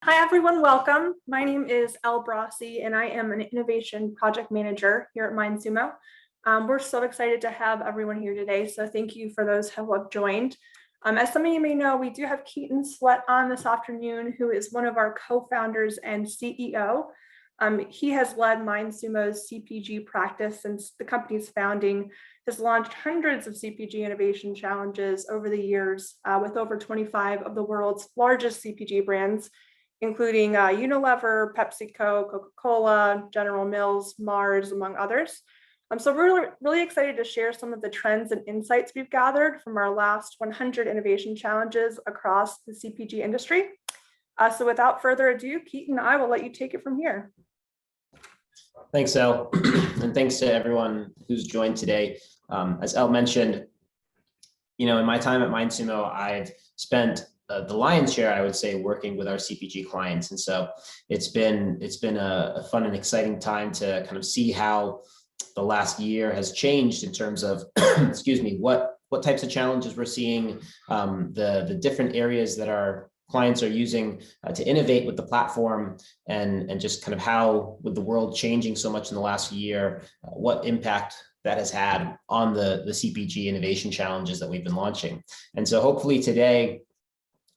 Hi, everyone. Welcome. My name is Elle Brossi, and I am an innovation project manager here at MindSumo. We're so excited to have everyone here today, so thank you for those who have joined. As some of you may know, we do have Keaton Sweat on this afternoon, who is one of our co-founders and CEO. He has led MindSumo's CPG practice since the company's founding, has launched hundreds of CPG innovation challenges over the years with over 25 of the world's largest CPG brands, including Unilever, PepsiCo, Coca-Cola, General Mills, Mars, among others. So we're really excited to share some of the trends and insights we've gathered from our last 100 innovation challenges across the CPG industry. So without further ado, Keaton, I will let you take it from here. Thanks, Elle, and thanks to everyone who's joined today. As Elle mentioned, in my time at MindSumo, I've spent the lion's share, I would say, working with our CPG clients. And so it's been a fun and exciting time to kind of see how the last year has changed in terms of, excuse me, what types of challenges we're seeing, the different areas that our clients are using to innovate with the platform, and just kind of how, with the world changing so much in the last year, what impact that has had on the CPG innovation challenges that we've been launching. And so hopefully today,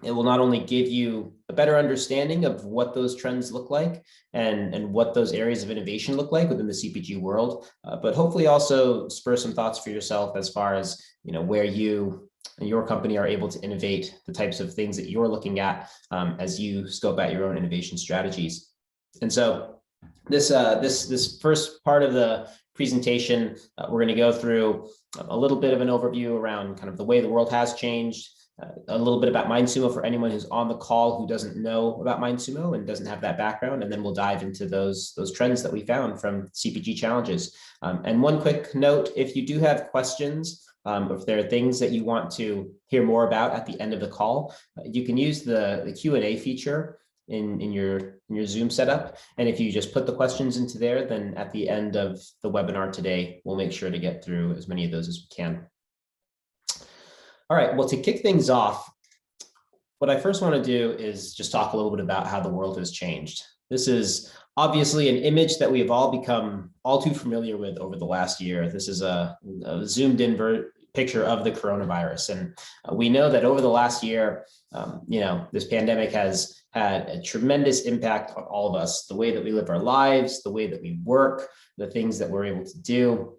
it will not only give you a better understanding of what those trends look like and what those areas of innovation look like within the CPG world, but hopefully also spur some thoughts for yourself as far as where you and your company are able to innovate, the types of things that you're looking at as you scope out your own innovation strategies. And so this first part of the presentation, we're going to go through a little bit of an overview around kind of the way the world has changed, a little bit about MindSumo for anyone who's on the call who doesn't know about MindSumo and doesn't have that background, and then we'll dive into those trends that we found from CPG challenges. And one quick note, if you do have questions, if there are things that you want to hear more about at the end of the call, you can use the Q&A feature in your Zoom setup. And if you just put the questions into there, then at the end of the webinar today, we'll make sure to get through as many of those as we can. All right, well, to kick things off, what I first want to do is just talk a little bit about how the world has changed. This is obviously an image that we have all become all too familiar with over the last year. This is a zoomed in picture of the coronavirus. And we know that over the last year, this pandemic has had a tremendous impact on all of us, the way that we live our lives, the way that we work, the things that we're able to do.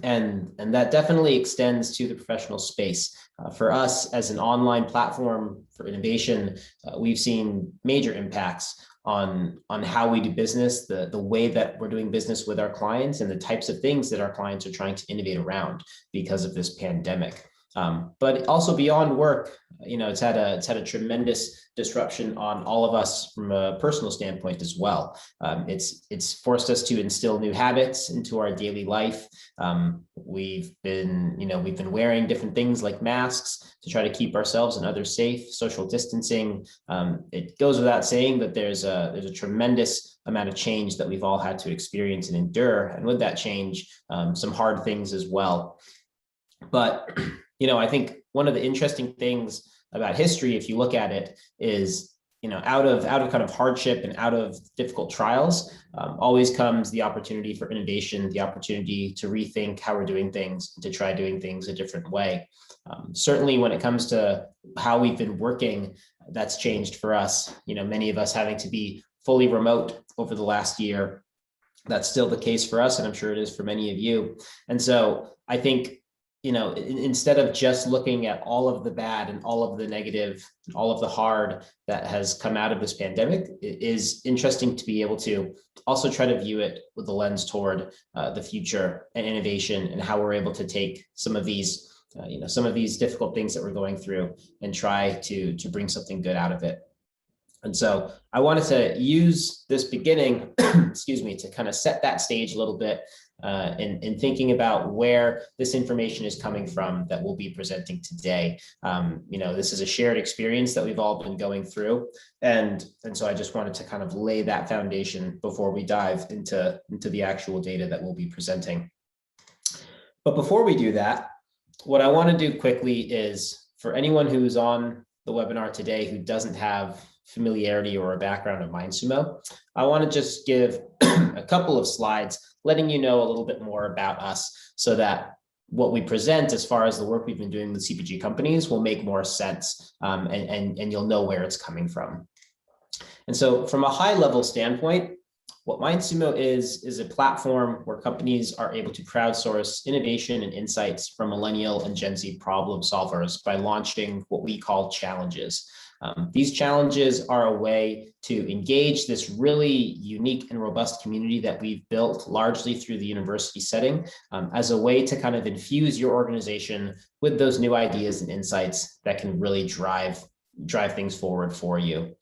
And that definitely extends to the professional space. For us as an online platform for innovation, we've seen major impacts on how we do business, the way that we're doing business with our clients, and the types of things that our clients are trying to innovate around because of this pandemic. But also beyond work, it's had a tremendous disruption on all of us from a personal standpoint as well. It's forced us to instill new habits into our daily life. We've been wearing different things like masks to try to keep ourselves and others safe, social distancing. It goes without saying that there's a tremendous amount of change that we've all had to experience and endure, and with that change, some hard things as well. But I think one of the interesting things about history, if you look at it, is out of kind of hardship and out of difficult trials, always comes the opportunity for innovation, the opportunity to rethink how we're doing things, to try doing things a different way. Certainly, when it comes to how we've been working, that's changed for us. Many of us having to be fully remote over the last year. That's still the case for us, and I'm sure it is for many of you. And so I think, instead of just looking at all of the bad and all of the negative, all of the hard that has come out of this pandemic, it is interesting to be able to also try to view it with the lens toward the future and innovation, and how we're able to take some of these difficult things that we're going through and try to bring something good out of it. And so I wanted to use this beginning, excuse me, to kind of set that stage a little bit in thinking about where this information is coming from that we'll be presenting today. This is a shared experience that we've all been going through. And so I just wanted to kind of lay that foundation before we dive into the actual data that we'll be presenting. But before we do that, what I want to do quickly is, for anyone who's on the webinar today who doesn't have familiarity or a background of MindSumo, I want to just give a couple of slides letting you know a little bit more about us so that what we present as far as the work we've been doing with CPG companies will make more sense, and you'll know where it's coming from. And so from a high level standpoint, what MindSumo is a platform where companies are able to crowdsource innovation and insights from millennial and Gen Z problem solvers by launching what we call challenges. These challenges are a way to engage this really unique and robust community that we've built largely through the university setting, as a way to kind of infuse your organization with those new ideas and insights that can really drive things forward for you.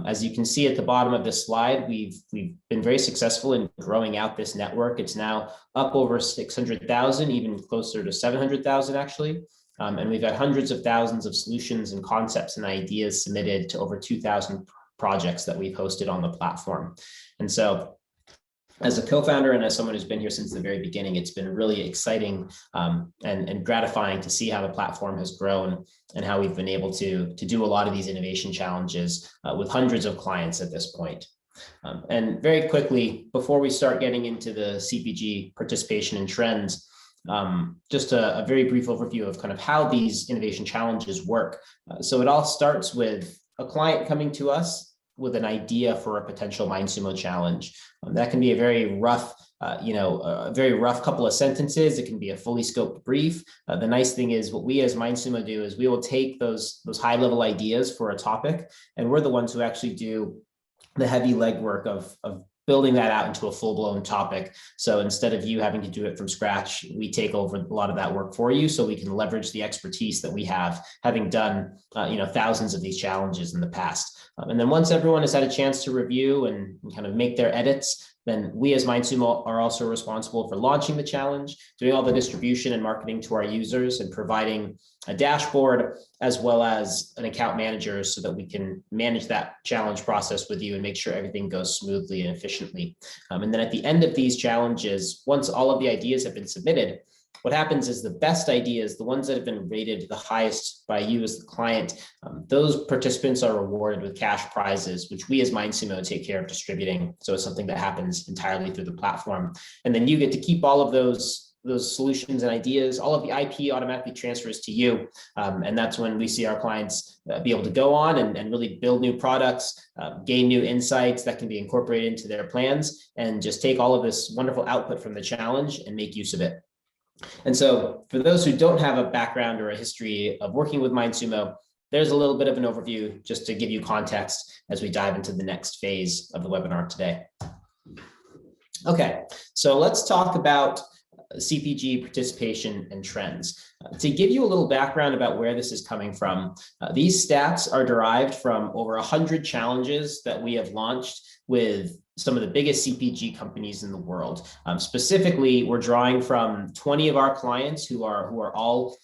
As you can see at the bottom of this slide, we've been very successful in growing out this network. It's now up over 600,000, even closer to 700,000 actually. And we've had hundreds of thousands of solutions and concepts and ideas submitted to over 2,000 projects that we've hosted on the platform. And so as a co-founder and as someone who's been here since the very beginning, it's been really exciting and gratifying to see how the platform has grown and how we've been able to do a lot of these innovation challenges with hundreds of clients at this point. And very quickly, before we start getting into the CPG participation and trends, just a very brief overview of kind of how these innovation challenges work. So it all starts with a client coming to us with an idea for a potential MindSumo challenge. That can be a very rough, a very rough couple of sentences. It can be a fully scoped brief. The nice thing is what we as MindSumo do is we will take those high level ideas for a topic, and we're the ones who actually do the heavy legwork of building that out into a full-blown topic. So instead of you having to do it from scratch, we take over a lot of that work for you so we can leverage the expertise that we have, having done thousands of these challenges in the past. And then once everyone has had a chance to review and kind of make their edits, then we as MindSumo are also responsible for launching the challenge, doing all the distribution and marketing to our users, and providing a dashboard as well as an account manager so that we can manage that challenge process with you and make sure everything goes smoothly and efficiently. And then at the end of these challenges, once all of the ideas have been submitted, what happens is the best ideas, the ones that have been rated the highest by you as the client, those participants are rewarded with cash prizes, which we as MindSumo take care of distributing. So it's something that happens entirely through the platform. And then you get to keep all of those solutions and ideas. All of the IP automatically transfers to you. And that's when we see our clients be able to go on and really build new products, gain new insights that can be incorporated into their plans, and just take all of this wonderful output from the challenge and make use of it. And so for those who don't have a background or a history of working with MindSumo, there's a little bit of an overview just to give you context as we dive into the next phase of the webinar today. Okay, so let's talk about CPG participation and trends. To give you a little background about where this is coming from, these stats are derived from over 100 challenges that we have launched with some of the biggest CPG companies in the world. Specifically, we're drawing from 20 of our clients who are all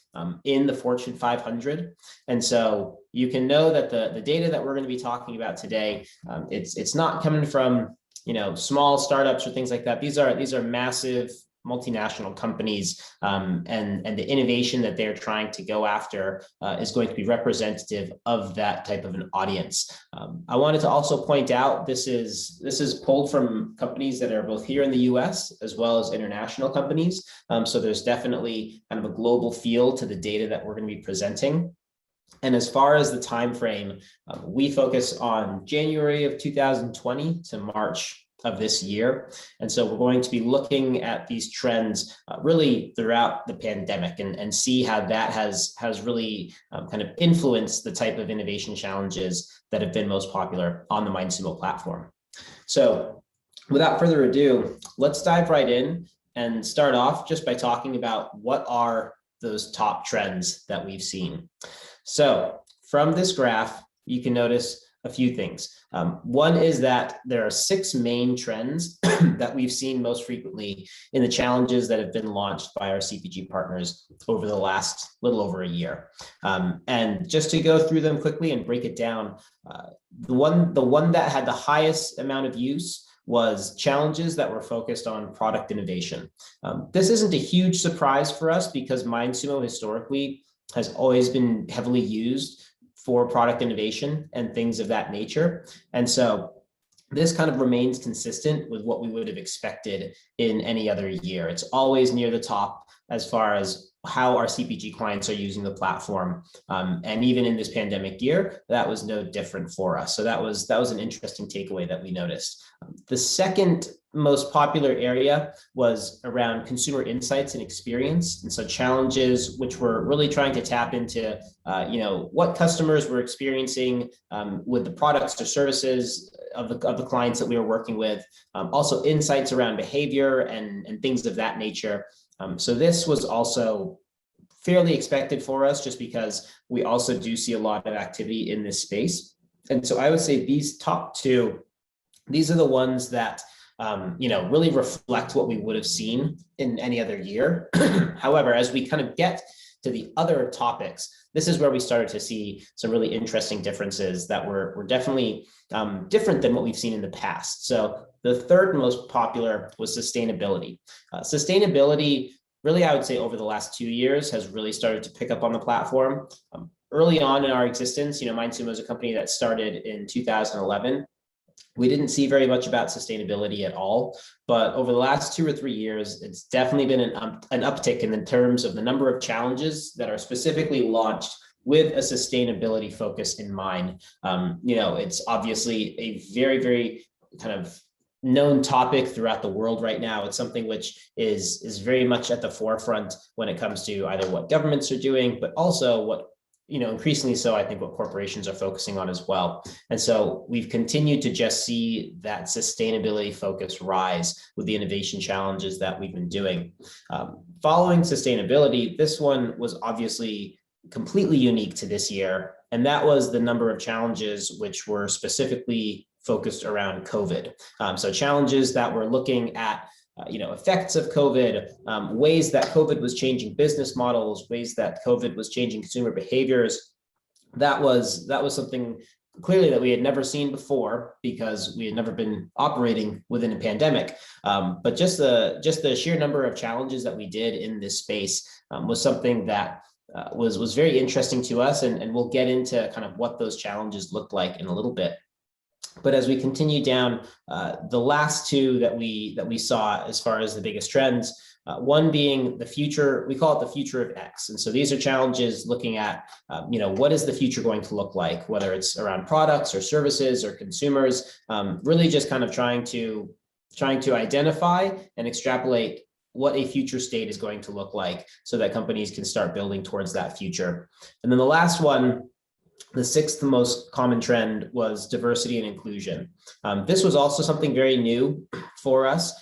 in the Fortune 500. And so you can know that the data that we're going to be talking about today, it's not coming from small startups or things like that. These are massive multinational companies, and the innovation that they're trying to go after is going to be representative of that type of an audience. I wanted to also point out this is pulled from companies that are both here in the US as well as international companies. So there's definitely kind of a global feel to the data that we're going to be presenting. And as far as the time frame, we focus on January of 2020 to March of this year. And so we're going to be looking at these trends really throughout the pandemic and see how that has really kind of influenced the type of innovation challenges that have been most popular on the MindSumo platform. So without further ado, let's dive right in and start off just by talking about what are those top trends that we've seen. So from this graph, you can notice a few things. One is that there are 6 main trends that we've seen most frequently in the challenges that have been launched by our CPG partners over the last little over a year. And just to go through them quickly and break it down, the one that had the highest amount of use was challenges that were focused on product innovation. This isn't a huge surprise for us because MindSumo historically has always been heavily used for product innovation and things of that nature. And so this kind of remains consistent with what we would have expected in any other year. It's always near the top as far as how our CPG clients are using the platform. And even in this pandemic year, that was no different for us. So that was an interesting takeaway that we noticed. The second most popular area was around consumer insights and experience. And so challenges which were really trying to tap into, what customers were experiencing with the products or services of the clients that we were working with. Also insights around behavior and things of that nature. So this was also fairly expected for us just because we also do see a lot of activity in this space. And so I would say these top two, these are the ones that really reflect what we would have seen in any other year. However, as we kind of get to the other topics, this is where we started to see some really interesting differences that were definitely different than what we've seen in the past. So the third most popular was sustainability. Sustainability, really, I would say over the last 2 years has really started to pick up on the platform. Early on in our existence, MindSumo is a company that started in 2011. We didn't see very much about sustainability at all, but over the last 2 or 3 years, it's definitely been an uptick in the terms of the number of challenges that are specifically launched with a sustainability focus in mind. It's obviously a very, very kind of known topic throughout the world right now. It's something which is very much at the forefront when it comes to either what governments are doing, but also what, increasingly so, I think what corporations are focusing on as well. And so we've continued to just see that sustainability focus rise with the innovation challenges that we've been doing. Following sustainability, this one was obviously completely unique to this year, and that was the number of challenges which were specifically focused around COVID. So challenges that were looking at effects of COVID, ways that COVID was changing business models, ways that COVID was changing consumer behaviors. That was something clearly that we had never seen before because we had never been operating within a pandemic. But just the sheer number of challenges that we did in this space was something that was very interesting to us, and we'll get into kind of what those challenges looked like in a little bit. But as we continue down, the last two that we saw as far as the biggest trends, one being the future, we call it the future of X. And so these are challenges looking at, what is the future going to look like, whether it's around products or services or consumers, really just kind of trying to identify and extrapolate what a future state is going to look like so that companies can start building towards that future. And then the last one, the sixth most common trend, was diversity and inclusion. This was also something very new for us.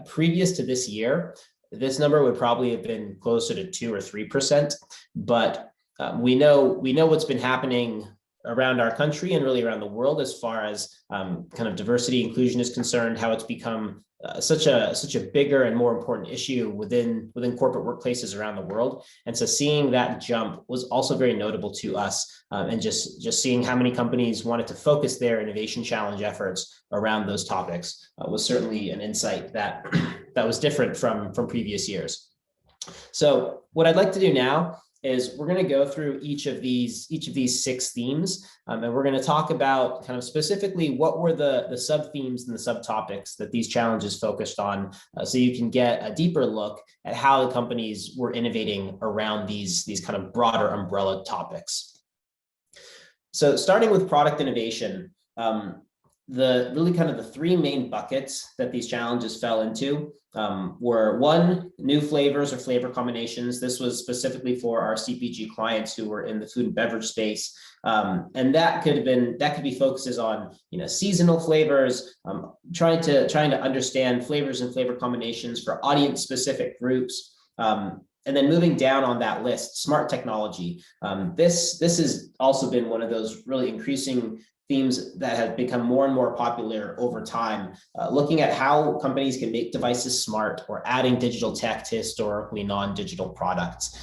Previous to this year, this number would probably have been closer to 2 or 3%, but we know what's been happening around our country and really around the world as far as kind of diversity inclusion is concerned, how it's become such a bigger and more important issue within corporate workplaces around the world. And so seeing that jump was also very notable to us, and just seeing how many companies wanted to focus their innovation challenge efforts around those topics was certainly an insight that was different from previous years. So what I'd like to do now is we're going to go through each of these 6 themes, and we're going to talk about kind of specifically what were the sub themes and the subtopics that these challenges focused on, so you can get a deeper look at how the companies were innovating around these kind of broader umbrella topics. So starting with product innovation, the 3 main buckets that these challenges fell into were, 1, new flavors or flavor combinations. This was specifically for our CPG clients who were in the food and beverage space. And that could be focuses on, seasonal flavors, trying to understand flavors and flavor combinations for audience specific groups. And then moving down on that list, smart technology. This has also been one of those really increasing themes that have become more and more popular over time, looking at how companies can make devices smart or adding digital tech to historically non-digital products.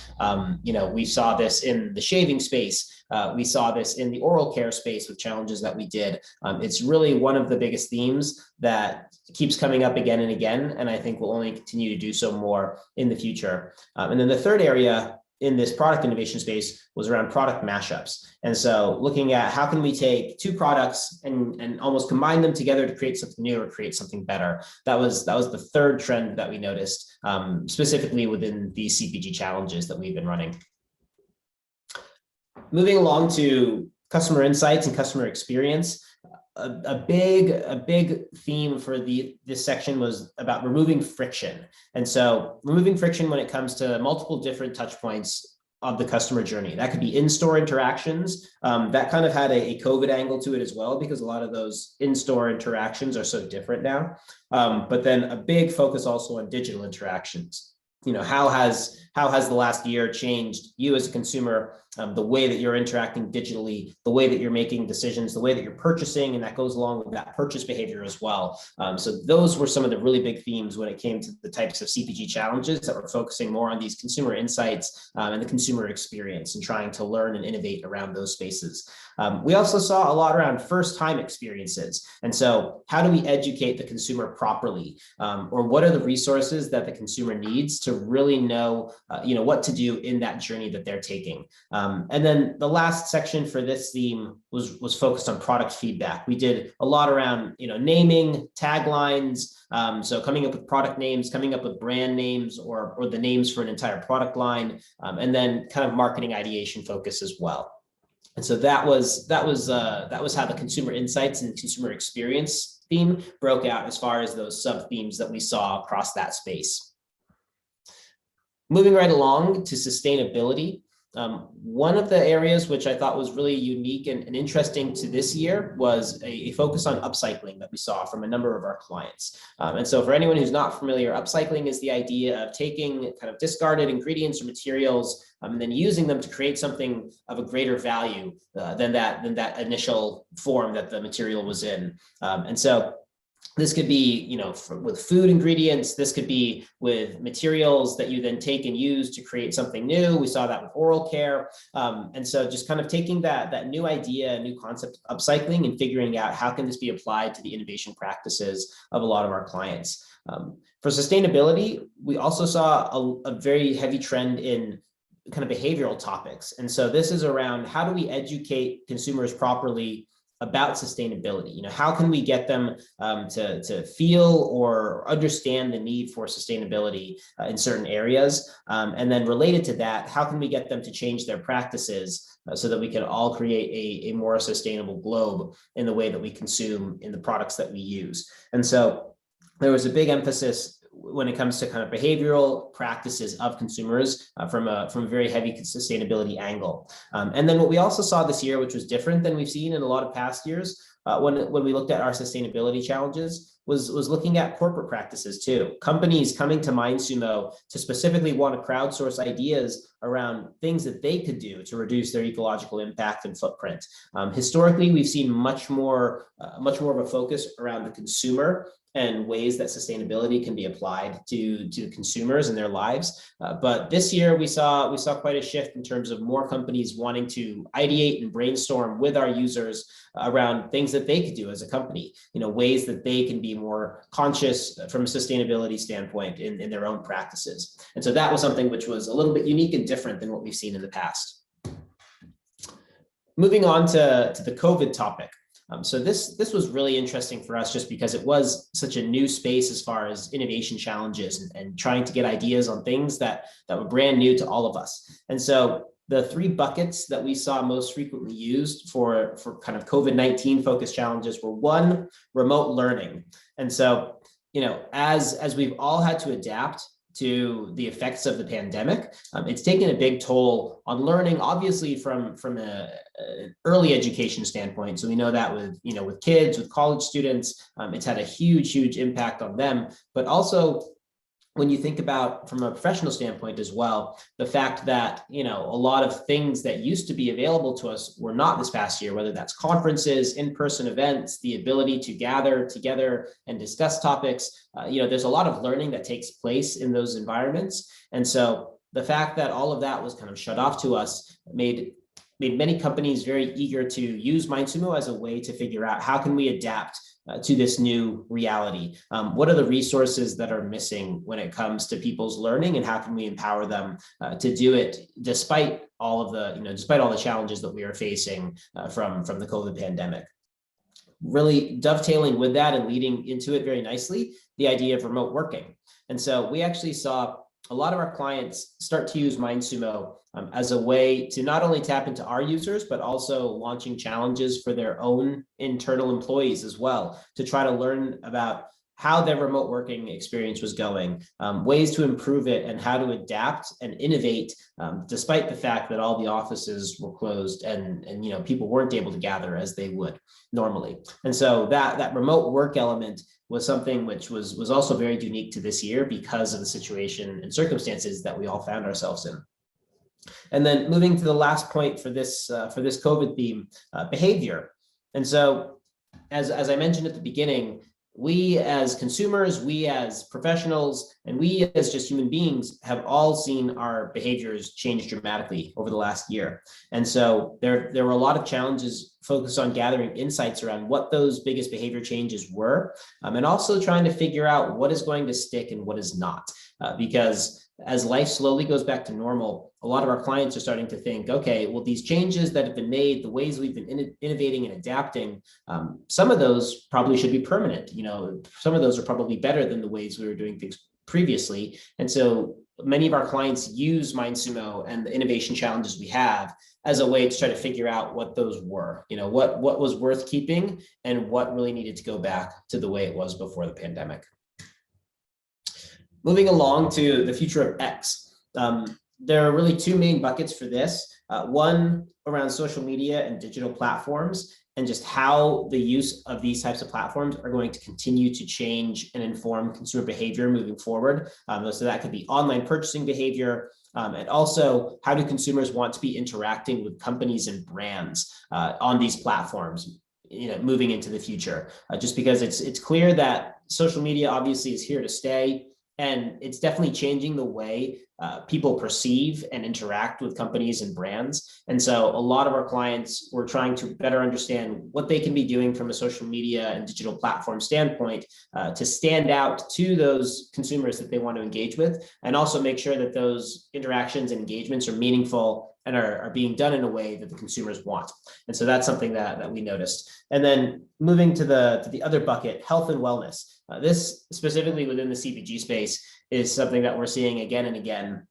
We saw this in the shaving space. We saw this in the oral care space with challenges that we did. It's really one of the biggest themes that keeps coming up again and again, and I think will only continue to do so more in the future. And then the third area in this product innovation space was around product mashups. And so looking at how can we take two products and almost combine them together to create something new or create something better. That was the third trend that we noticed, specifically within these CPG challenges that we've been running. Moving along to customer insights and customer experience. A big theme for this section was about removing friction. And so removing friction when it comes to multiple different touch points of the customer journey. That could be in-store interactions. That kind of had a COVID angle to it as well, because a lot of those in-store interactions are so different now. But then a big focus also on digital interactions. How has the last year changed you as a consumer, the way that you're interacting digitally, the way that you're making decisions, the way that you're purchasing, and that goes along with that purchase behavior as well. So those were some of the really big themes when it came to the types of CPG challenges that were focusing more on these consumer insights and the consumer experience and trying to learn and innovate around those spaces. We also saw a lot around first-time experiences. And so how do we educate the consumer properly? Or what are the resources that the consumer needs to really know, what to do in that journey that they're taking? And then the last section for this theme was focused on product feedback. We did a lot around, naming, taglines, so coming up with product names, coming up with brand names or the names for an entire product line, and then kind of marketing ideation focus as well. And so that was how the consumer insights and consumer experience theme broke out as far as those sub themes that we saw across that space. Moving right along to sustainability. One of the areas which I thought was really unique and interesting to this year was a focus on upcycling that we saw from a number of our clients. And so for anyone who's not familiar, upcycling is the idea of taking kind of discarded ingredients or materials and then using them to create something of a greater value than that initial form that the material was in. And so this could be, with food ingredients. This could be with materials that you then take and use to create something new. We saw that with oral care. And so just kind of taking that new idea, new concept of upcycling and figuring out how can this be applied to the innovation practices of a lot of our clients. For sustainability, we also saw a very heavy trend in kind of behavioral topics. And so this is around how do we educate consumers properly about sustainability? How can we get them to feel or understand the need for sustainability in certain areas? And then related to that, how can we get them to change their practices so that we can all create a more sustainable globe in the way that we consume in the products that we use? And so there was a big emphasis when it comes to kind of behavioral practices of consumers from a very heavy sustainability angle. And then what we also saw this year, which was different than we've seen in a lot of past years, when we looked at our sustainability challenges, was looking at corporate practices too. Companies coming to MindSumo to specifically want to crowdsource ideas around things that they could do to reduce their ecological impact and footprint. Historically, we've seen much more of a focus around the consumer and ways that sustainability can be applied to consumers and their lives. But this year we saw quite a shift in terms of more companies wanting to ideate and brainstorm with our users around things that they could do as a company, ways that they can be more conscious from a sustainability standpoint in their own practices. And so that was something which was a little bit unique and different than what we've seen in the past. Moving on to the COVID topic. So this was really interesting for us just because it was such a new space as far as innovation challenges and trying to get ideas on things that were brand new to all of us. And so the three buckets that we saw most frequently used for kind of COVID-19 focused challenges were: one, remote learning. And so, as we've all had to adapt to the effects of the pandemic, it's taken a big toll on learning, obviously from an early education standpoint. So we know that with kids, with college students, it's had a huge impact on them. But also when you think about from a professional standpoint as well, the fact that, a lot of things that used to be available to us were not this past year, whether that's conferences, in-person events, the ability to gather together and discuss topics, there's a lot of learning that takes place in those environments. And so the fact that all of that was kind of shut off to us made many companies very eager to use MindSumo as a way to figure out how can we adapt to this new reality? What are the resources that are missing when it comes to people's learning, and how can we empower them to do it despite all of the, despite all the challenges that we are facing from the COVID pandemic? Really dovetailing with that and leading into it very nicely, the idea of remote working. And so we actually saw a lot of our clients start to use MindSumo as a way to not only tap into our users, but also launching challenges for their own internal employees as well, to try to learn about how their remote working experience was going, ways to improve it, and how to adapt and innovate, despite the fact that all the offices were closed and people weren't able to gather as they would normally. And so that remote work element was something which was also very unique to this year because of the situation and circumstances that we all found ourselves in. And then moving to the last point for this COVID theme, behavior. And so, as I mentioned at the beginning, we as consumers, we as professionals, and we as just human beings have all seen our behaviors change dramatically over the last year. And so there were a lot of challenges focused on gathering insights around what those biggest behavior changes were, and also trying to figure out what is going to stick and what is not. Because as life slowly goes back to normal, a lot of our clients are starting to think, okay, well, these changes that have been made, the ways we've been innovating and adapting, some of those probably should be permanent. Some of those are probably better than the ways we were doing things previously. And so many of our clients use MindSumo and the innovation challenges we have as a way to try to figure out what those were, what was worth keeping and what really needed to go back to the way it was before the pandemic. Moving along to the future of X. There are really two main buckets for this. One around social media and digital platforms, and just how the use of these types of platforms are going to continue to change and inform consumer behavior moving forward. So that could be online purchasing behavior, and also how do consumers want to be interacting with companies and brands on these platforms, moving into the future. Just because it's clear that social media obviously is here to stay. And it's definitely changing the way people perceive and interact with companies and brands. And so a lot of our clients were trying to better understand what they can be doing from a social media and digital platform standpoint to stand out to those consumers that they want to engage with, and also make sure that those interactions and engagements are meaningful and are being done in a way that the consumers want. And so that's something that we noticed. And then moving to the other bucket, health and wellness. This specifically within the CPG space is something that we're seeing again and again.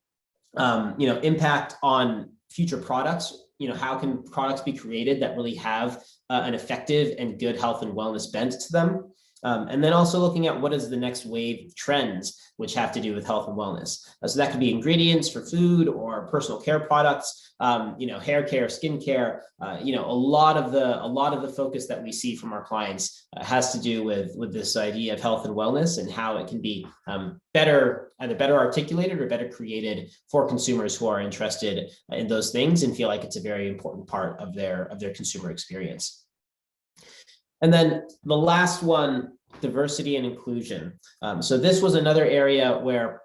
Impact on future products. How can products be created that really have an effective and good health and wellness bent to them? And then also looking at what is the next wave of trends which have to do with health and wellness. So that could be ingredients for food or personal care products, hair care, skin care. A lot of the focus that we see from our clients has to do with this idea of health and wellness and how it can be either better articulated or better created for consumers who are interested in those things and feel like it's a very important part of their consumer experience. And then the last one, diversity and inclusion. So this was another area where,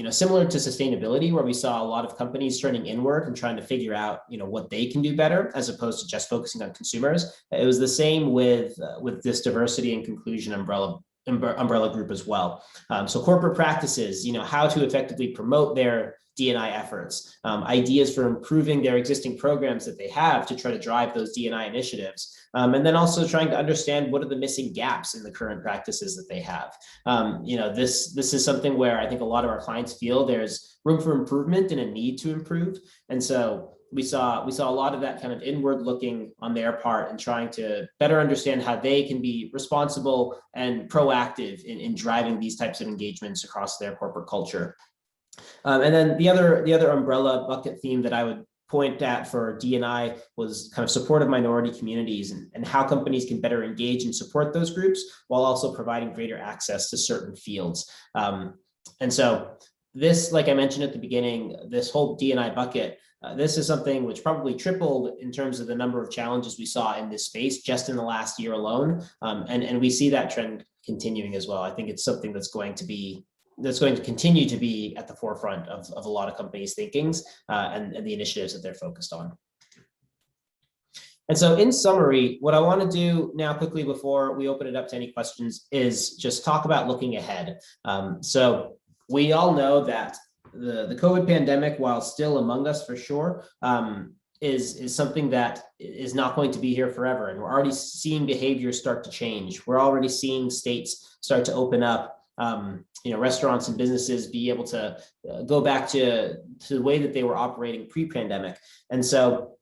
similar to sustainability, where we saw a lot of companies turning inward and trying to figure out, what they can do better, as opposed to just focusing on consumers. It was the same with this diversity and inclusion umbrella group as well. So corporate practices, how to effectively promote their D&I efforts, ideas for improving their existing programs that they have to try to drive those D&I initiatives. And then also trying to understand what are the missing gaps in the current practices that they have. This is something where I think a lot of our clients feel there's room for improvement and a need to improve. And so we saw a lot of that kind of inward looking on their part and trying to better understand how they can be responsible and proactive in driving these types of engagements across their corporate culture. And then the other umbrella bucket theme that I would point at for D&I was kind of support of minority communities and how companies can better engage and support those groups while also providing greater access to certain fields. And so this, like I mentioned at the beginning, this whole D&I bucket, this is something which probably tripled in terms of the number of challenges we saw in this space just in the last year alone. And we see that trend continuing as well. I think it's something that's going to continue to be at the forefront of a lot of companies' thinkings and the initiatives that they're focused on. And so in summary, what I want to do now quickly before we open it up to any questions is just talk about looking ahead. So we all know that the COVID pandemic, while still among us for sure, is something that is not going to be here forever. And we're already seeing behaviors start to change. We're already seeing states start to open up. Restaurants and businesses be able to go back to the way that they were operating pre-pandemic. And so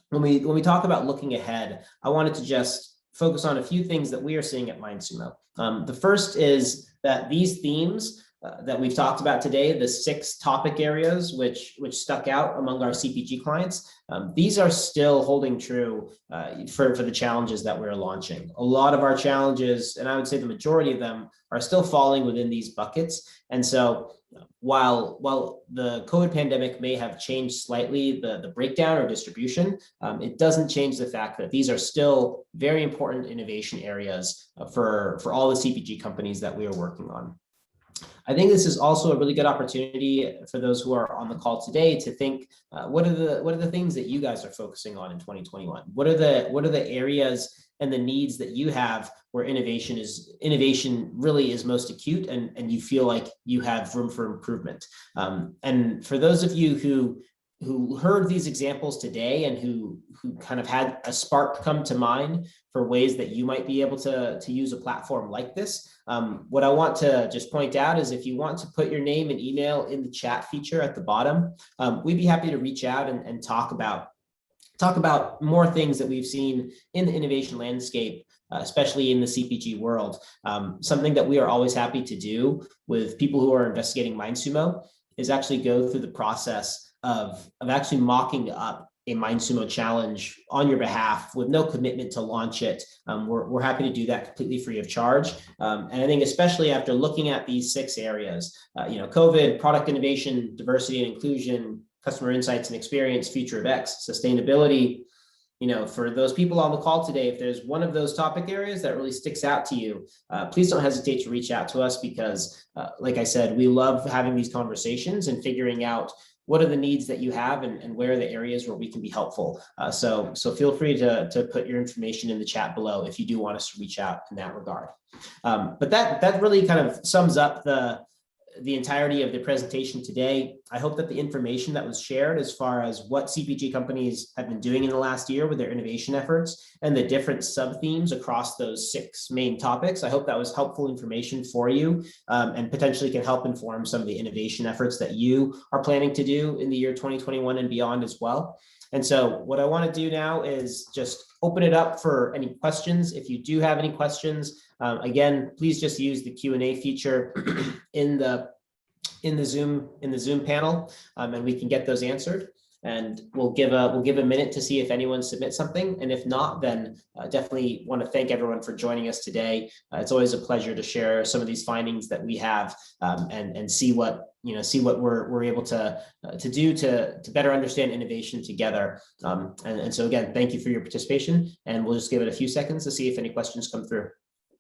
when we talk about looking ahead, I wanted to just focus on a few things that we are seeing at MindSumo. The first is that these themes that we've talked about today, the 6 topic areas which stuck out among our CPG clients, these are still holding true for the challenges that we're launching. A lot of our challenges, and I would say the majority of them, are still falling within these buckets. And so while the COVID pandemic may have changed slightly the breakdown or distribution, it doesn't change the fact that these are still very important innovation areas for all the CPG companies that we are working on. I think this is also a really good opportunity for those who are on the call today to think, what are the things that you guys are focusing on in 2021? What are the areas and the needs that you have where innovation really is most acute and you feel like you have room for improvement? And for those of you who heard these examples today and who kind of had a spark come to mind for ways that you might be able to use a platform like this, what I want to just point out is if you want to put your name and email in the chat feature at the bottom, we'd be happy to reach out and talk about more things that we've seen in the innovation landscape, especially in the CPG world. Something that we are always happy to do with people who are investigating MindSumo is actually go through the process of actually mocking up a MindSumo challenge on your behalf with no commitment to launch it. We're happy to do that completely free of charge. And I think especially after looking at these 6 areas, COVID, product innovation, diversity and inclusion, customer insights and experience, future of X, sustainability, for those people on the call today, if there's one of those topic areas that really sticks out to you, please don't hesitate to reach out to us because, like I said, we love having these conversations and figuring out what are the needs that you have and where are the areas where we can be helpful. So feel free to put your information in the chat below if you do want us to reach out in that regard. But that really kind of sums up the entirety of the presentation today. I hope that the information that was shared as far as what CPG companies have been doing in the last year with their innovation efforts and the different sub-themes across those 6 main topics, I hope that was helpful information for you and potentially can help inform some of the innovation efforts that you are planning to do in the year 2021 and beyond as well. And so what I want to do now is just open it up for any questions. If you do have any questions, again, please just use the Q&A feature in the Zoom panel, and we can get those answered. And we'll give a minute to see if anyone submits something, and if not, then definitely want to thank everyone for joining us today. It's always a pleasure to share some of these findings that we have and see what we're able to do to better understand innovation together. And so again, thank you for your participation, and we'll just give it a few seconds to see if any questions come through.